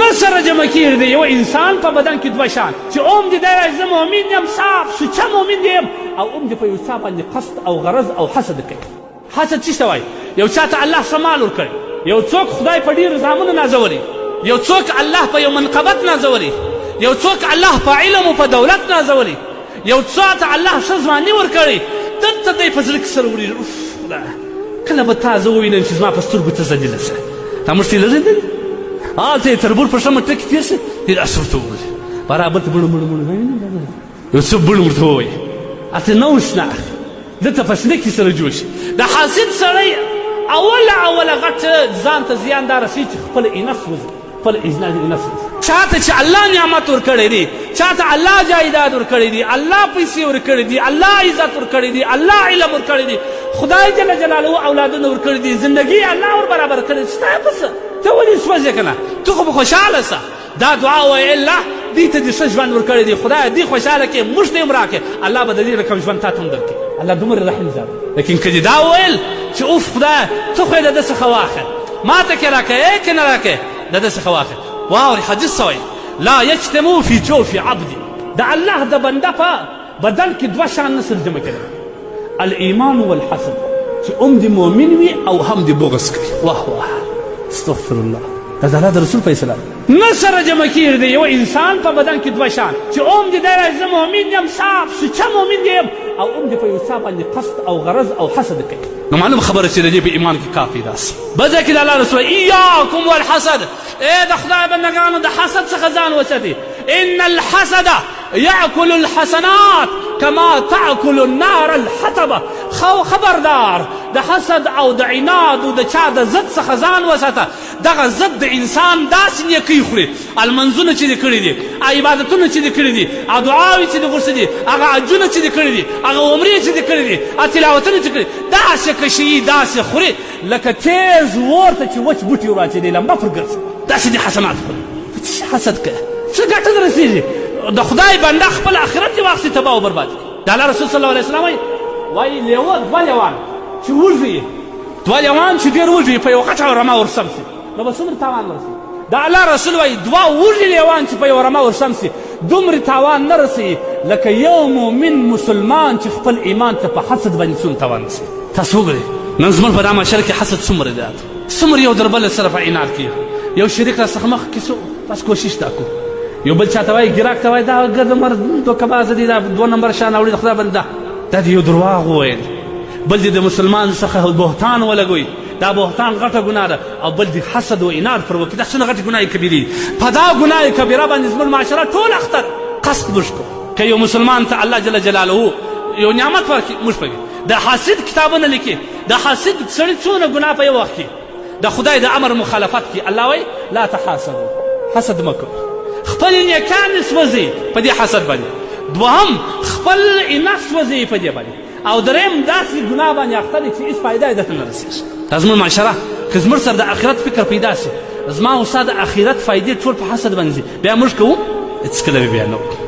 نه سره جمع کېږي د یو انسان په بدن کې دوه شیان چې اوم دې دی راشي زه مؤمن یم صاف سوچه مؤمن یم او اوم دې په یو چا باندې قصد او غرض او حسد کوي. حسد څه ته وایي؟ یو چا ته الله ښه مال ورکړي، یو څوک خدای په ډېرو زامنو نازولي، یو څوک الله په یو منقبت نازولي، یو څوک الله په علم او په دولت نازولي، یو څو ته الله ښه ځواني ورکړي، دلته دی په زړه کې سره وړي اوف خدایه کله به تا زه ووینم چې زما په سترګو ته ذلیله سه. تا موږ ته یې لرې دی هلته یې تربور په ښه مټه کې تېر سه دې داسې ورته ووایي برابر ته بڼه بڼه بڼه یو څه بڼه ورته ووایي هلته نه اوسنه دلته په سینه کې سره جوړ شي. د حاسد سړی اوله غټ ځان ته زیان دا رسوي چې خپل نفس وځي، خپل نفس وځي. چاته چې الله نعمت ورکړی دی، چاته الله جایداد ورکړی دی، الله پیسې ورکړی دی، الله عزت ورکړی دی، الله علم ورکړی دی، خدای جل جلاله اولادونه ورکړي دي، زندګي الله ور برابر کړې ستا په څه ته ولې سوځې که نه؟ ته خو به خوشحاله سه. دا دعا وایې الله دې ته دې ښه ژوند ورکړی دی، خدایه دې خوشحاله کړې موږ ته یې هم راکړې، الله به د دې رقم ژوند تا ته هم درکړي. الله دومره رحیم ذات. لیکن که دې دا وویل چې اوف خدایه ته خو یې د ده څخه واخله ما ته کې راکړې که نه راکړې د ده څخه واخله. واورې حدیث څه وایي؟ لا یجتمع فی جوف عبد. د الله د بنده په بدن کې دوه شیان نه سره جمع کړي الایمان والحسد، چې هم دې مؤمن وي او هم دې بغض کوي. واه واه استغفر الله. دا د الله د رسول فیصله نه سره جمع کېږي د یو انسان په بدن کې دوه شیان چې هم دې دی راشي زه مؤمن یم صاف سوچه مؤمن یم او هم دې په یو چا باندې قصد او غرض او حسد کوي. نو معلوم خبره چې د دې په ایمان کې کافي داسې بل ځای کې د الله رسول ایاکم والحسد د خدای بندګانو د حسد څخه ځان وساتئ. ان الحسد یأکل الحسنات کما تأکل النار الحطب. خبردار د حسد او د عناد او د چا د ضد څخه ځان وساته. دغه ضد د انسان داسې نیکۍ خوري، المنځونه چې دې کړي دي، عبادتونه چې دې کړي دي، دعاوې چې دې غوښتې دي، هغه حجونه چې دې کړي دي، هغه عمرې چې دې کړي دي، تلاوتونه چې کړي داسې کشي داسې خوري لکه تیز اور ته چې وچ بوټي وراچېدې لمبه پر ګرځي داسې دې حسنات خوري. څه حسد کوې؟ څه ګټه در رسېږي؟ د خدای بنده خپل آخرت یې واخیستې تباه او برباد کړي. د الله رسول صلی الله علیه وسلم وایي لیوه دوه لیوان چې وږي دوه لیوان چې ډېر وږي په یو غټه رمه ورسم سي نو به څومره تاوان ورسي؟ د الله رسول وایي دوه وږي لیوان چې په یو رمه ورسم سي دومره تاوان نه رسوي لکه یو مؤمن مسلمان چې خپل ایمان ته په حسد باندې څومره تاوان رسوي. تاسو وګورئ نن زموږ په دا معاشره کې حسد څومره دی، څومره یو در بل سره په عناد کېږي. یو شریک راڅخه مخکې څو بس کوشش دا کو یو بل چاته وایي ګراک ته وایي دا ګرده مرد دوکهبازه دی، دا دوه نمبر شیان اوړي د خدای بنده دا دې یو درواغ وویل. بل دې د مسلمان څخه بهتان ولګوي، دا بهتان غټه ګناه ده. او بل دې حسد و عناد پر وکړي، دا څونه غټې ګناهې کبیرې دي. په دا ګناه کبیره باندې زموږ معاشره ټول اختر قصد موږ کوو. که یو مسلمان ته الله جل جلاله یو نعمت ورکړي موږ پکې د حاسد کتابونه لیکي، د حاسد سړي څونه ګناه په یو وخت کې د خدای د امر مخالفت کې. الله وایي لا تحاسدوا، حسد مه کوئ، خپل نیکان سوځئ په دې حسد باندې. دوهم خپل نفس وځئ په دې باندې. او دریم داسې ګناه باندې اخته دی چې هېڅ فایده یې درته نه رسېږي. دا زموږ معاشره که زموږ سره د آخرت فکر پیدا سي، زما او ستا د آخرت فایدې ټول په حسد باندې ځي، بیا موږ کوو هېڅکله به بیا نه وکړو.